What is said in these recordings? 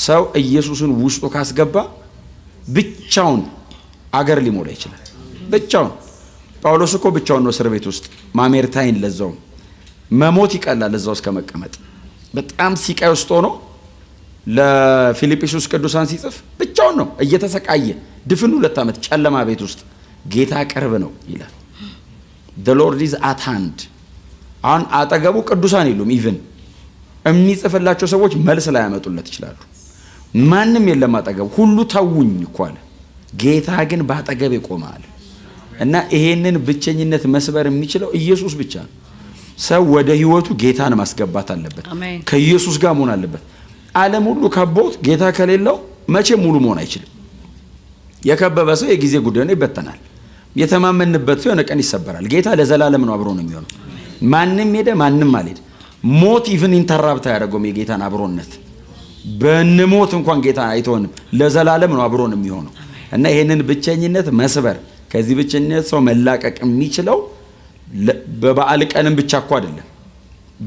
ሰው ኢየሱስን ውስጡ ካስገባ ብቻውን አገር ሊሞላ ይችላል ብቻውን ጳውሎስ እኮ ብቻውን ነው እስር ቤት ውስጥ ማሜርታይን ለዛው መሞት ይቀላል ለዛው እስከ መቀመጥ በጣም ሲቃይ ውስጥ ሆኖ ለፊልጵስዩስ ቅዱሳን ሲጽፍ ብቻውን ነው እየተሰቃየ ድፍኑ 2 ዓመት ጨለማ ቤት ውስጥ ጌታ ቅርብ ነው ይላል the lord is at hand አሁን አጠገቡ ቅዱሳን ይሉም ኢቭን የሚጽፍላቸው ሰዎች መልስ ላይ ያመጡለት ይችላሉ ማንንም የለም አጠገቡ ሁሉ ተውኝ እኮ አለ ጌታ ግን ባጠገብ ይቆማል እና ይሄንን ብቸኝነት መስበር የሚችለው ኢየሱስ ብቻ ነው ሰው ወደ ህይወቱ ጌታን ማስገባት አለበት ከኢየሱስ ጋር መሆን አለበት ዓለም ሁሉ ከቦት ጌታ ከሌለው መቼ ሙሉ መሆን አይችልም የከበበ ሰው የጊዜ ጉዳይ ነው ይበተናል የተማመንበት ሰው የነቀን ይሰበራል ጌታ ለዘላለም ነው አብሮ ነው የሚሆነው ማንንም ሄደ ማንንም አልሄደ ሞት ኢቭን ኢንተራፕት ያደርገው የጌታን አብሮነት በእንሞት እንኳን ጌታ አይተውንም ለዘላለም ነው አብሮ ነው የሚሆነው እና ይሄንን ብቸኝነት መስበር ከዚህ ብቸኝነት ሰው መላቀቅ የሚችለው በበዓል ቀንም ብቻ እኮ አይደለም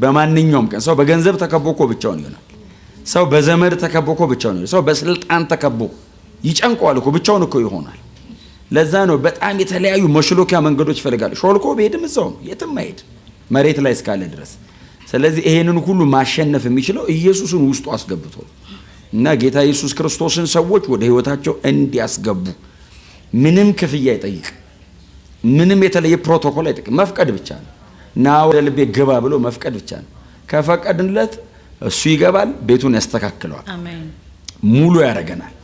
በማንኛውም ቀን ሰው በገንዘብ ተከቦ እኮ ብቻውን ይሆናል ሰው በዘመድ ተከቦ እኮ ብቻውን ይሆናል ሰው በስልጣን ተከቦ ይጨንቀዋል እኮ ብቻውን እኮ ይሆናል ለዛ ነው በጣም የተለያዩ መሽሎኪያ መንገዶች ይፈልጋሉ ሾልኮ በሄድም እዛው የትም አይሄድ መሬት ላይ እስካለ ድረስ ስለዚህ ይሄንን ሁሉ ማሸነፍ የሚችለው ኢየሱስን ውስጡ አስገብቶ እና ጌታ ኢየሱስ ክርስቶስን ሰዎች ወደ ህይወታቸው እንዲያስገቡ ምንም ክፍያ አይጠይቅ ምንም የተለየ ፕሮቶኮል አይጠይቅ መፍቀድ ብቻ ነው እና ወደ ልቤ ገባ ብሎ መፍቀድ ብቻ ነው ከፈቀድንለት እሱ ይገባል ቤቱን ያስተካክለዋል አሜን ሙሉ ያረጋናል